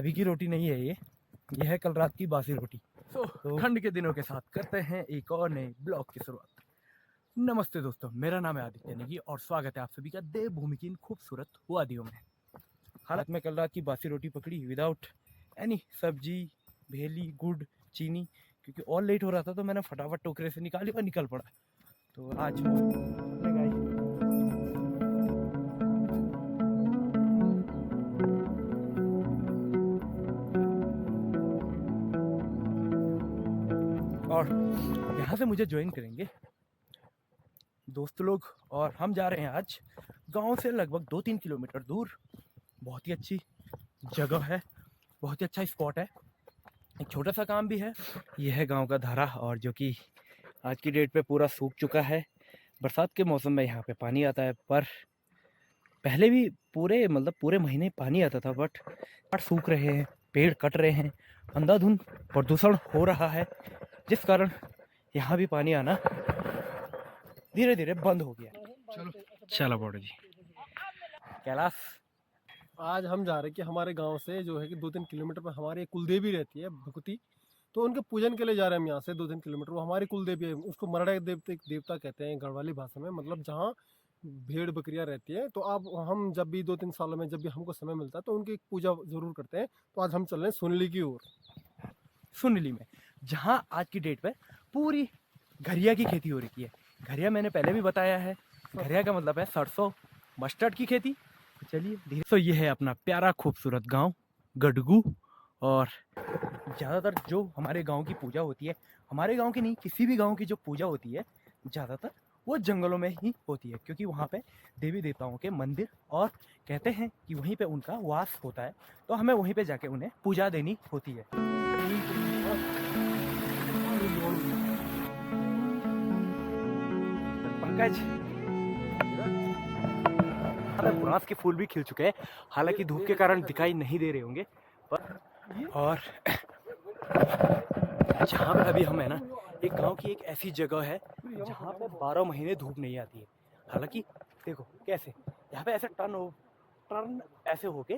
अभी की रोटी नहीं है ये है कल रात की बासी रोटी। तो ठंड के दिनों के साथ करते हैं एक और नए ब्लॉग की शुरुआत। नमस्ते दोस्तों, मेरा नाम है आदित्य नेगी और स्वागत है आप सभी का देवभूमि की इन खूबसूरत वादियों में। हालांकि मैं कल रात की बासी रोटी पकड़ी विदाउट एनी सब्जी, भेली, गुड़, चीनी, क्योंकि और लेट हो रहा था तो मैंने फटाफट टोकरे से निकाली और निकल पड़ा। तो आज और यहाँ से मुझे ज्वाइन करेंगे दोस्त लोग और हम जा रहे हैं आज गांव से लगभग 2-3 किलोमीटर दूर। बहुत ही अच्छी जगह है, बहुत ही अच्छा स्पॉट है। एक छोटा सा काम भी है। यह है गांव का धारा और जो कि आज की डेट पे पूरा सूख चुका है। बरसात के मौसम में यहाँ पे पानी आता है, पर पहले भी पूरे महीने पानी आता था, बट सूख रहे हैं, पेड़ कट रहे हैं, अंधाधुंध प्रदूषण हो रहा है, जिस कारण यहाँ भी पानी आना धीरे धीरे बंद हो गया। चलो बड़ो जी। कैलाश, आज हम जा रहे हैं कि हमारे गांव से जो है कि 2-3 किलोमीटर पर हमारी एक कुलदेवी रहती है भगवती, तो उनके पूजन के लिए जा रहे हैं हम यहाँ से 2-3 किलोमीटर। वो हमारी कुलदेवी है, उसको मरड़ा देवता कहते हैं गढ़वाली भाषा में, मतलब जहाँ भेड़ बकरियाँ रहती है। तो आप हम जब भी 2-3 सालों में जब भी हमको समय मिलता है तो उनकी पूजा जरूर करते हैं। तो आज हम चल रहे हैं सुनली की ओर। सुनली में जहाँ आज की डेट पे पूरी घरिया की खेती हो रही है। घरिया मैंने पहले भी बताया है, घरिया का मतलब है सरसों मस्टर्ड की खेती। चलिए धीरे। तो ये है अपना प्यारा खूबसूरत गांव गडगू। और ज़्यादातर जो हमारे गांव की पूजा होती है, हमारे गांव की नहीं, किसी भी गांव की जो पूजा होती है ज़्यादातर वो जंगलों में ही होती है, क्योंकि वहाँ पे देवी देवताओं के मंदिर और कहते हैं कि वहीं पे उनका वास होता है। तो हमें वहीं पे जाके उन्हें पूजा देनी होती है। पंकज, बुरांस के फूल भी खिल चुके हैं, हालांकि धूप के कारण दिखाई नहीं दे रहे होंगे, पर और जहाँ पे अभी हम है ना, एक गांव की एक ऐसी जगह है जहाँ पे 12 महीने धूप नहीं आती है। हालांकि देखो कैसे यहाँ पे ऐसे टर्न ऐसे होके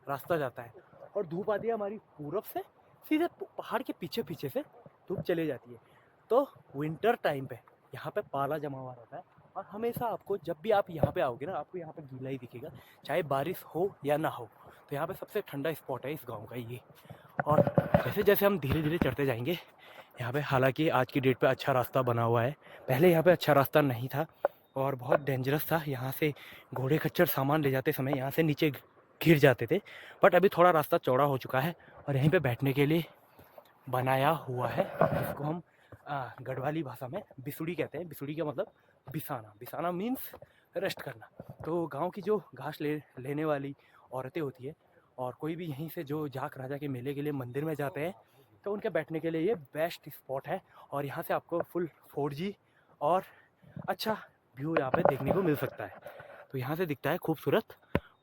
रास्ता जाता है और धूप आती है हमारी पूरब से, सीधे पहाड़ के पीछे पीछे से धूप चली जाती है। तो विंटर टाइम पे यहाँ पे पाला जमा हुआ रहता है और हमेशा आपको जब भी आप यहाँ पे आओगे ना, आपको यहाँ पे गीला ही दिखेगा, चाहे बारिश हो या ना हो। तो यहाँ पे सबसे ठंडा स्पॉट है इस गांव का ये। और जैसे जैसे हम धीरे धीरे चढ़ते जाएंगे यहाँ पे, हालांकि आज की डेट पे अच्छा रास्ता बना हुआ है, पहले यहाँ पे अच्छा रास्ता नहीं था और बहुत डेंजरस था। यहाँ से घोड़े खच्चर सामान ले जाते समय यहाँ से नीचे गिर जाते थे, बट अभी थोड़ा रास्ता चौड़ा हो चुका है और यहीं पे बैठने के लिए बनाया हुआ है, जिसको हम गढ़वाली भाषा में बिसुड़ी कहते हैं। बिसुड़ी का मतलब बिसाना, बिसाना मीन्स रेस्ट करना। तो गांव की जो घास लेने वाली औरतें होती है और कोई भी यहीं से जो जाक राजा के मेले के लिए मंदिर में जाते हैं, तो उनके बैठने के लिए ये बेस्ट स्पॉट है। और यहाँ से आपको फुल 4G और अच्छा व्यू यहाँ पे देखने को मिल सकता है। तो यहाँ से दिखता है खूबसूरत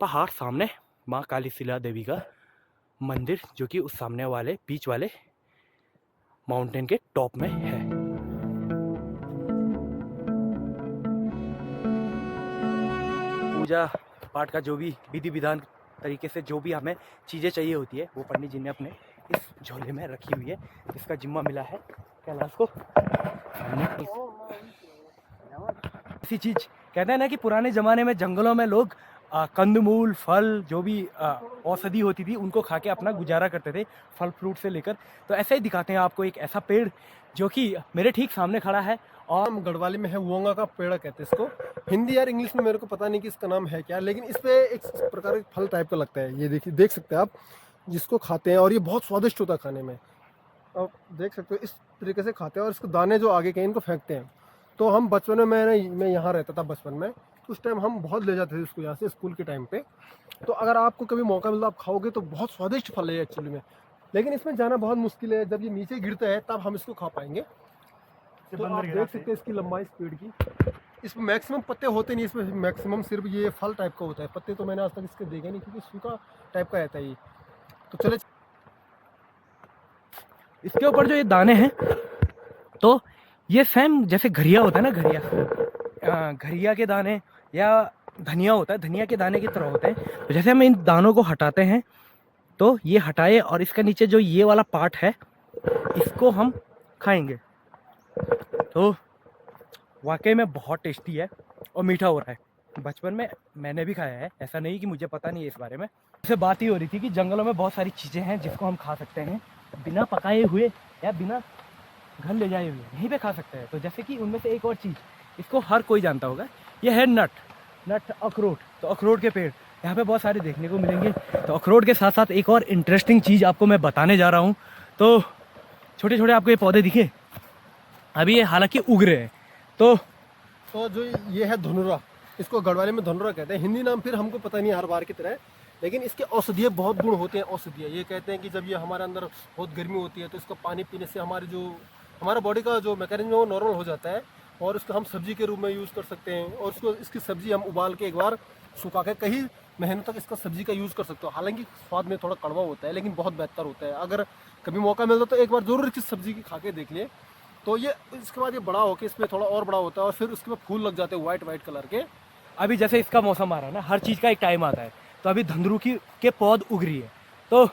पहाड़, सामने माँ काली शिला देवी का मंदिर, जो कि उस सामने वाले बीच वाले माउंटेन के टॉप में है। पूजा पाठ का जो भी विधि विधान तरीके से जो भी हमें चीज़ें चाहिए होती है, वो पंडित जी ने अपने इस झोले में रखी हुई है। इसका जिम्मा मिला है कैलाश को। ऐसी चीज कहते हैं ना कि पुराने ज़माने में जंगलों में लोग कंदमूल, फल, जो भी औषधि होती थी उनको खा के अपना गुजारा करते थे, फल फ्रूट से लेकर। तो ऐसे ही दिखाते हैं आपको एक ऐसा पेड़ जो कि मेरे ठीक सामने खड़ा है और हम गढ़वाली में है वोंगा का पेड़ कहते हैं इसको। हिंदी यार इंग्लिश में मेरे को पता नहीं कि इसका नाम है क्या, लेकिन इस पे एक प्रकार का फल टाइप का लगता है। ये देखिए, देख सकते हैं आप, जिसको खाते हैं और ये बहुत स्वादिष्ट होता है खाने में। आप देख सकते हो इस तरीके से खाते हैं और इसको दाने जो आगे के इनको फेंकते हैं। तो हम बचपन में मैं यहाँ रहता था बचपन में, उस टाइम हम बहुत ले जाते थे इसको यहाँ से स्कूल के टाइम पे। तो अगर आपको कभी मौका मिलता आप खाओगे तो बहुत स्वादिष्ट फल है एक्चुअली में, लेकिन इसमें जाना बहुत मुश्किल है। जब ये नीचे गिरता है तब हम इसको खा पाएंगे। तो आप देख सकते हैं इसकी लंबाई इस पेड़ की। इसमें मैक्सिमम पत्ते होते नहीं, इसमें मैक्सिमम सिर्फ ये फल टाइप का होता है। पत्ते तो मैंने आज तक इसके देखे नहीं, क्योंकि सूखा टाइप का रहता है ये। तो चले, इसके ऊपर जो ये दाने हैं, तो ये सेम जैसे घरिया होता है ना, घरिया के दाने या धनिया होता है, धनिया के दाने की तरह होते हैं। तो जैसे हम इन दानों को हटाते हैं तो ये हटाए और इसका नीचे जो ये वाला पार्ट है इसको हम खाएंगे। तो वाकई में बहुत टेस्टी है और मीठा हो रहा है। बचपन में मैंने भी खाया है, ऐसा नहीं कि मुझे पता नहीं है इस बारे में। इससे बात ही हो रही थी कि जंगलों में बहुत सारी चीज़ें हैं जिसको हम खा सकते हैं बिना पकाए हुए या बिना घर ले जाए हुए, यहीं पे खा सकते हैं। तो जैसे कि उनमें से एक और चीज़, इसको हर कोई जानता होगा, ये है नट अखरोट। तो अखरोट के पेड़ यहाँ पे बहुत सारे देखने को मिलेंगे। तो अखरोट के साथ साथ एक और इंटरेस्टिंग चीज़ आपको मैं बताने जा रहा हूँ। तो छोटे छोटे आपको ये पौधे दिखे, अभी ये हालांकि उग रहे हैं। तो जो ये है धनुरा, इसको गढ़वाली में धनुरा कहते हैं। हिंदी नाम फिर हमको पता नहीं हर बार की तरह, लेकिन इसके औषधीय बहुत गुण होते हैं। औषधीय ये कहते हैं कि जब ये हमारे अंदर बहुत गर्मी होती है तो इसका पानी पीने से हमारा बॉडी का जो मैकेनिज्म है वो नॉर्मल हो जाता है, और इसको हम सब्जी के रूप में यूज़ कर सकते हैं। और इसकी सब्जी हम उबाल के एक बार सुखा के कई महीनों तक इसका सब्जी का यूज़ कर सकते हो। हालांकि स्वाद में थोड़ा कड़वा होता है लेकिन बहुत बेहतर होता है। अगर कभी मौका मिलता तो एक बार ज़रूर इसकी सब्जी की खा के देख लिए। तो ये इसके बाद ये बड़ा होकर इसमें थोड़ा और बड़ा होता है और फिर उसके बाद फूल लग जाते हैं वाइट कलर के। अभी जैसे इसका मौसम आ रहा है ना, हर चीज़ का एक टाइम आता है। तो अभी धंधरू के पौध उग रही है। तो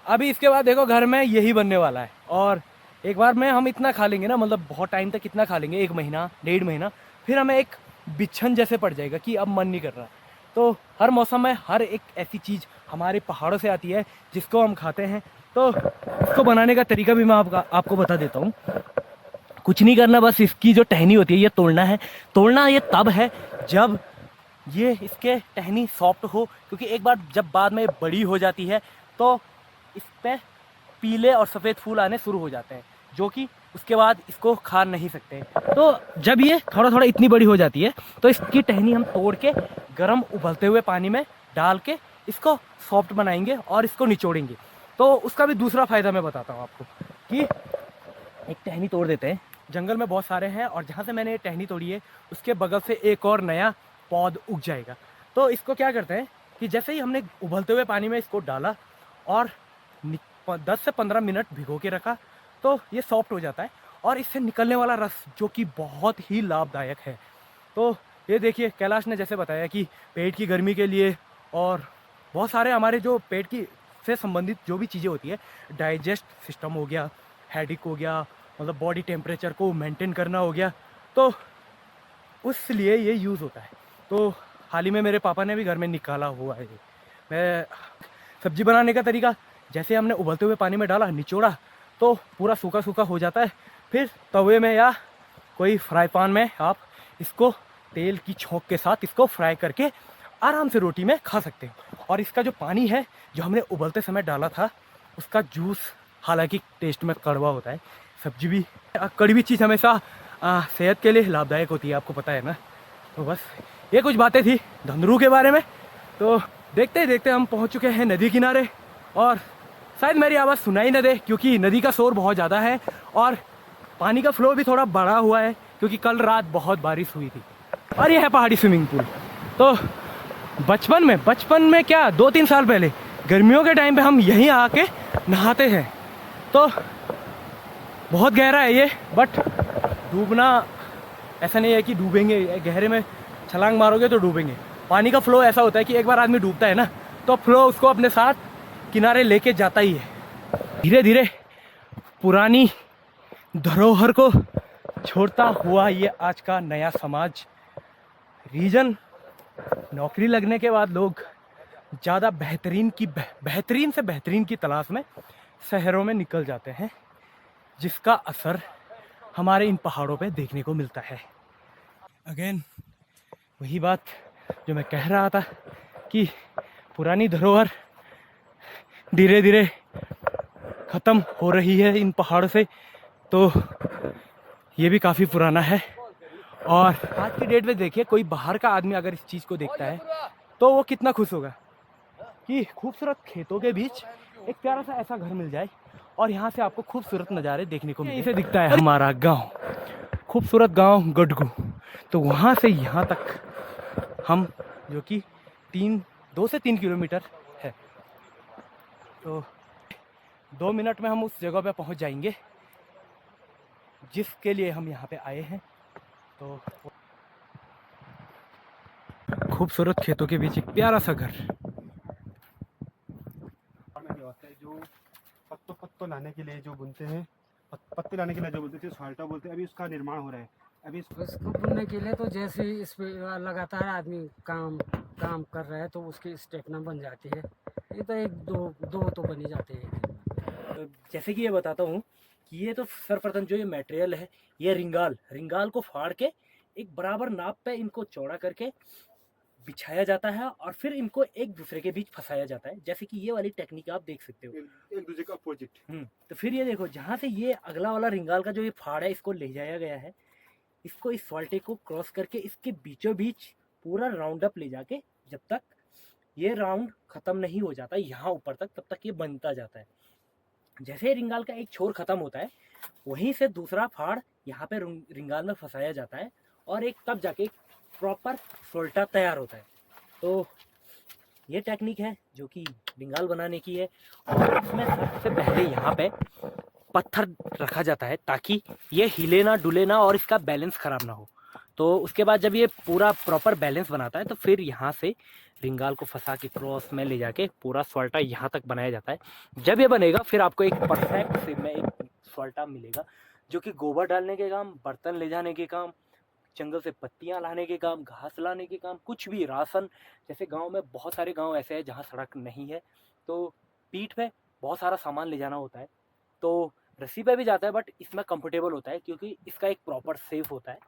अभी इसके बाद देखो घर में यही बनने वाला है। और एक बार में हम इतना खा लेंगे ना, मतलब बहुत टाइम तक कितना खा लेंगे, 1 महीना 1.5 महीना, फिर हमें एक बिच्छन जैसे पड़ जाएगा कि अब मन नहीं कर रहा। तो हर मौसम में हर एक ऐसी चीज़ हमारे पहाड़ों से आती है जिसको हम खाते हैं। तो इसको बनाने का तरीका भी मैं आपको बता देता हूँ। कुछ नहीं करना, बस इसकी जो टहनी होती है ये तोड़ना है। तोड़ना ये तब है जब ये इसके टहनी सॉफ्ट हो, क्योंकि एक बार जब बाद में बड़ी हो जाती है तो इस पे पीले और सफ़ेद फूल आने शुरू हो जाते हैं, जो कि उसके बाद इसको खा नहीं सकते। तो जब ये थोड़ा थोड़ा इतनी बड़ी हो जाती है तो इसकी टहनी हम तोड़ के गर्म उबलते हुए पानी में डाल के इसको सॉफ्ट बनाएंगे और इसको निचोड़ेंगे। तो उसका भी दूसरा फ़ायदा मैं बताता हूँ आपको कि एक टहनी तोड़ देते हैं, जंगल में बहुत सारे हैं, और जहाँ से मैंने ये टहनी तोड़ी है उसके बगल से एक और नया पौध उग जाएगा। तो इसको क्या करते हैं कि जैसे ही हमने उबलते हुए पानी में इसको डाला और 10 से 15 मिनट भिगो के रखा तो ये सॉफ्ट हो जाता है, और इससे निकलने वाला रस जो कि बहुत ही लाभदायक है। तो ये देखिए, कैलाश ने जैसे बताया कि पेट की गर्मी के लिए और बहुत सारे हमारे जो पेट की से संबंधित जो भी चीज़ें होती है, डाइजेस्ट सिस्टम हो गया, हेडिक हो गया, मतलब बॉडी टेम्परेचर को मेंटेन करना हो गया, तो उस लिए ये यूज़ होता है। तो हाल ही में मेरे पापा ने भी घर में निकाला हुआ है। मैं सब्जी बनाने का तरीका, जैसे हमने उबलते हुए पानी में डाला, निचोड़ा, तो पूरा सूखा सूखा हो जाता है। फिर तवे में या कोई फ्राई पैन में आप इसको तेल की छौंक के साथ इसको फ्राई करके आराम से रोटी में खा सकते हो। और इसका जो पानी है जो हमने उबलते समय डाला था, उसका जूस हालांकि टेस्ट में कड़वा होता है, सब्जी भी कड़वी चीज़ हमेशा सेहत के लिए लाभदायक होती है, आपको पता है ना। तो बस ये कुछ बातें थी धंधरू के बारे में। तो देखते ही देखते हम पहुंच चुके हैं नदी किनारे, और शायद मेरी आवाज़ सुनाई न दे क्योंकि नदी का शोर बहुत ज़्यादा है और पानी का फ्लो भी थोड़ा बढ़ा हुआ है क्योंकि कल रात बहुत बारिश हुई थी। और ये है पहाड़ी स्विमिंग पूल। तो बचपन में क्या 2-3 साल पहले गर्मियों के टाइम पे हम यहीं आके नहाते हैं। तो बहुत गहरा है ये, बट डूबना ऐसा नहीं है कि डूबेंगे, गहरे में छलांग मारोगे तो डूबेंगे। पानी का फ्लो ऐसा होता है कि एक बार आदमी डूबता है ना तो फ्लो उसको अपने साथ किनारे लेके जाता ही है। धीरे धीरे पुरानी धरोहर को छोड़ता हुआ ये आज का नया समाज रीजन, नौकरी लगने के बाद लोग ज़्यादा बेहतरीन से बेहतरीन की तलाश में शहरों में निकल जाते हैं, जिसका असर हमारे इन पहाड़ों पे देखने को मिलता है। अगेन वही बात जो मैं कह रहा था कि पुरानी धरोहर धीरे धीरे ख़त्म हो रही है इन पहाड़ों से। तो ये भी काफ़ी पुराना है, और आज की डेट में देखिए कोई बाहर का आदमी अगर इस चीज़ को देखता है तो वो कितना खुश होगा कि खूबसूरत खेतों के बीच एक प्यारा सा ऐसा घर मिल जाए और यहाँ से आपको खूबसूरत नज़ारे देखने को मिले। इसे दिखता है हमारा गांव, खूबसूरत गांव गडगू। तो वहाँ से यहाँ तक हम, जो कि 2 से 3 किलोमीटर है, तो 2 मिनट में हम उस जगह पे पहुँच जाएंगे जिसके लिए हम यहाँ पे आए हैं। तो खूबसूरत खेतों के बीच एक प्यारा सा घर। पत्तों लाने के लिए जो बुनते हैं, पत्ते लाने के लिए जो बोलते थे सॉल्टा बोलते हैं, अभी उसका निर्माण हो रहा है। अभी उसको बुनने के लिए तो जैसे इस पे लगातार आदमी काम काम कर रहा है तो उसकी स्टेपना बन जाती है। ये तो एक दो तो बन ही जाते हैं। जैसे कि ये बताता हूँ कि ये तो सर्वप्रथम जो ये मटेरियल है, ये रिंगाल को फाड़ के एक बराबर नाप पे इनको चौड़ा करके बिछाया जाता है और फिर इनको एक दूसरे के बीच फंसाया जाता है। जैसे कि ये वाली टेक्निक आप देख सकते हो, एक दूसरे का अपोजिट। तो फिर ये देखो जहाँ से ये अगला वाला रिंगाल का जो ये फाड़ है इसको ले जाया गया है, इसको इस सॉल्टे को क्रॉस करके इसके बीचों बीच पूरा राउंड अप ले जाके जब तक ये राउंड खत्म नहीं हो जाता यहाँ ऊपर तक, तब तक ये बनता जाता है। जैसे रिंगाल का एक छोर खत्म होता है वहीं से दूसरा फाड़ यहाँ पे रिंगाल में फंसाया जाता है और एक तब जाके प्रॉपर सोल्टा तैयार होता है। तो ये टेक्निक है जो कि रिंगाल बनाने की है और इसमें सबसे पहले यहाँ पे पत्थर रखा जाता है ताकि ये हिले ना डुले ना और इसका बैलेंस खराब ना हो। तो उसके बाद जब ये पूरा प्रॉपर बैलेंस बनाता है तो फिर यहाँ से रिंगाल को फंसा के क्रॉस में ले जाके पूरा सोल्टा यहाँ तक बनाया जाता है। जब ये बनेगा फिर आपको एक परफेक्ट शेप में एक सोल्टा मिलेगा जो कि गोबर डालने के काम, बर्तन ले जाने के काम, जंगल से पत्तियां लाने के काम, घास लाने के काम, कुछ भी राशन। जैसे गांव में बहुत सारे गांव ऐसे हैं जहां सड़क नहीं है तो पीठ पे बहुत सारा सामान ले जाना होता है, तो रस्सी पे भी जाता है बट इसमें कंफर्टेबल होता है क्योंकि इसका एक प्रॉपर सेफ होता है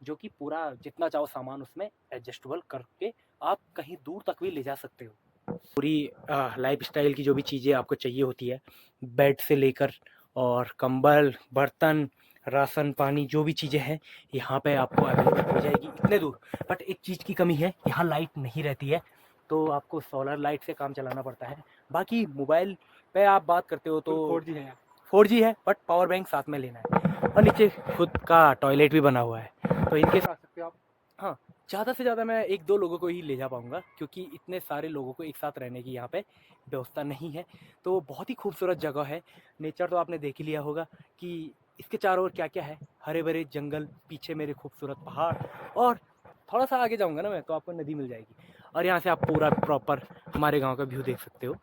जो कि पूरा जितना चाहो सामान उसमें एडजस्टेबल करके आप कहीं दूर तक भी ले जा सकते हो। पूरी लाइफ स्टाइल की जो भी चीज़ें आपको चाहिए होती है, बेड से लेकर और कंबल, बर्तन, राशन पानी, जो भी चीज़ें हैं यहाँ पे आपको अवेलेबल हो जाएगी इतने दूर। बट एक चीज़ की कमी है, यहाँ लाइट नहीं रहती है तो आपको सोलर लाइट से काम चलाना पड़ता है। बाकी मोबाइल पे आप बात करते हो तो 4G है, 4G है बट पावर बैंक साथ में लेना है और नीचे खुद का टॉयलेट भी बना हुआ है तो इनके साथ सकते हो आप। हाँ, ज़्यादा से ज़्यादा मैं 1-2 लोगों को ही ले जा पाऊँगा क्योंकि इतने सारे लोगों को एक साथ रहने की यहाँ पे व्यवस्था नहीं है। तो बहुत ही खूबसूरत जगह है। नेचर तो आपने देख ही लिया होगा कि इसके चारों ओर क्या क्या है, हरे भरे जंगल, पीछे मेरे खूबसूरत पहाड़ और थोड़ा सा आगे जाऊँगा ना मैं तो आपको नदी मिल जाएगी और यहाँ से आप पूरा प्रॉपर हमारे गाँव का व्यू देख सकते हो।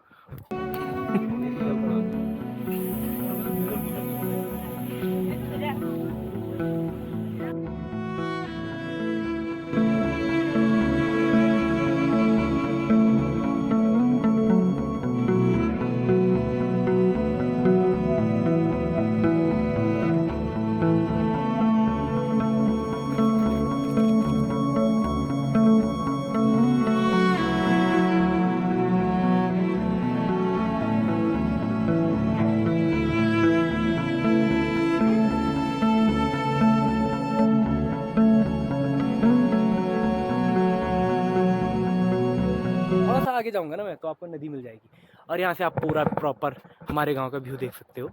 आगे जाऊंगा ना मैं तो आपको नदी मिल जाएगी और यहाँ से आप पूरा प्रॉपर हमारे गांव का व्यू देख सकते हो।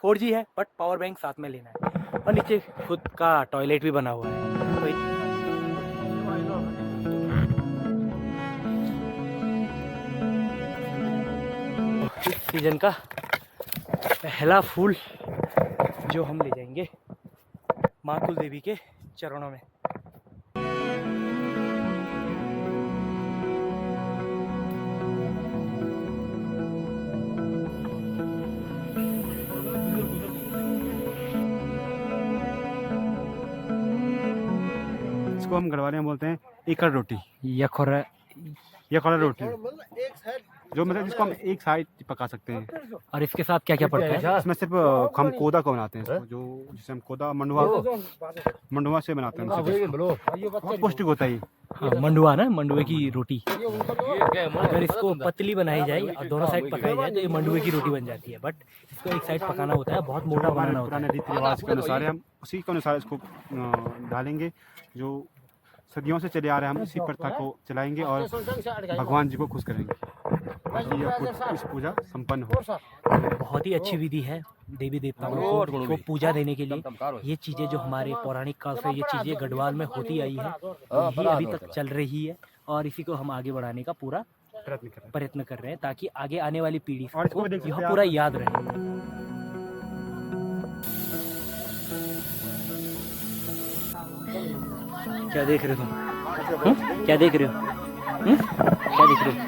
4G है बट पावर बैंक साथ में लेना है और नीचे खुद का टॉयलेट भी बना हुआ है। तो इस सीजन का पहला फूल जो हम ले जाएंगे माँ कुल देवी के चरणों में। इसको हम गढ़वाली में बोलते हैं एकड़ रोटी, यखोरा रोटी, एक साइड जो मतलब जिसको हम एक साइड पका सकते हैं। और इसके साथ क्या क्या पड़ता है? इसमें सिर्फ हम कोदा को बनाते हैं इसको, जो जिसे हम कोदा मंडुआ से बनाते हैं। बहुत पौष्टिक होता है। हाँ, मंडुआ ना, मंडुए की रोटी। अगर इसको पतली बनाई जाए और दोनों साइड पकाई जाए तो ये मंडुए की रोटी बन जाती है, बट इसको एक साइड पकाना होता है, बहुत मोटा बनाना होता है। पुराने रीति रिवाज के अनुसार हम उसी के अनुसार इसको डालेंगे, जो सदियों से चले आ रहे हैं। हम इसी प्रथा को चलाएंगे और भगवान जी को खुश करेंगे ताकि इस पूजा संपन्न हो। बहुत ही अच्छी विधि है देवी देवताओं को पूजा देने के लिए। ये चीज़ें जो हमारे पौराणिक काल से ये चीज़ें गढ़वाल में होती आई है, यही अभी तक चल रही है और इसी को हम आगे बढ़ाने का पूरा प्रयत्न कर रहे हैं ताकि आगे आने वाली पीढ़ी को यह पूरा याद रहे। क्या देख रहे हो तुम? क्या देख रहे हो? क्या देख रहे हो?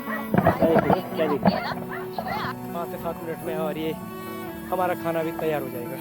क्या देख रहे हो? 5 से 7 मिनट में और ये हमारा खाना भी तैयार हो जाएगा।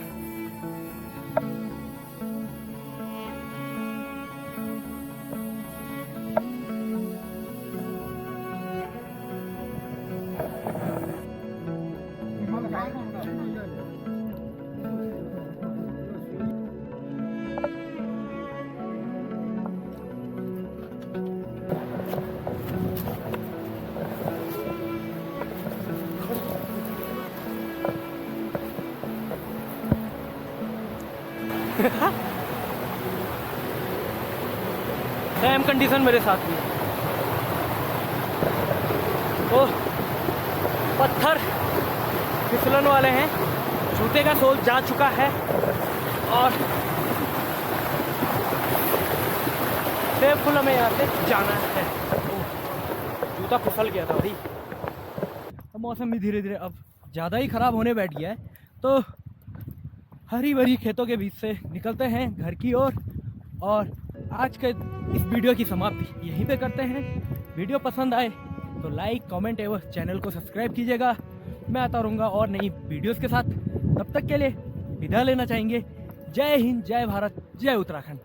सेम कंडीशन मेरे साथ भी। ओह, पत्थर फिसलन वाले हैं, जूते का सोल जा चुका है और सेफुल हमें यहाँ से जाना है। ओह, जूता फिसल गया था भाई। अब मौसम भी धीरे धीरे अब ज़्यादा ही ख़राब होने बैठ गया है, तो हरी भरी खेतों के बीच से निकलते हैं घर की ओर और आज के इस वीडियो की समाप्ति यहीं पे करते हैं। वीडियो पसंद आए तो लाइक, कमेंट एवं चैनल को सब्सक्राइब कीजिएगा। मैं आता रहूँगा और नई वीडियोस के साथ। तब तक के लिए विदा लेना चाहेंगे। जय हिंद, जय भारत, जय उत्तराखंड।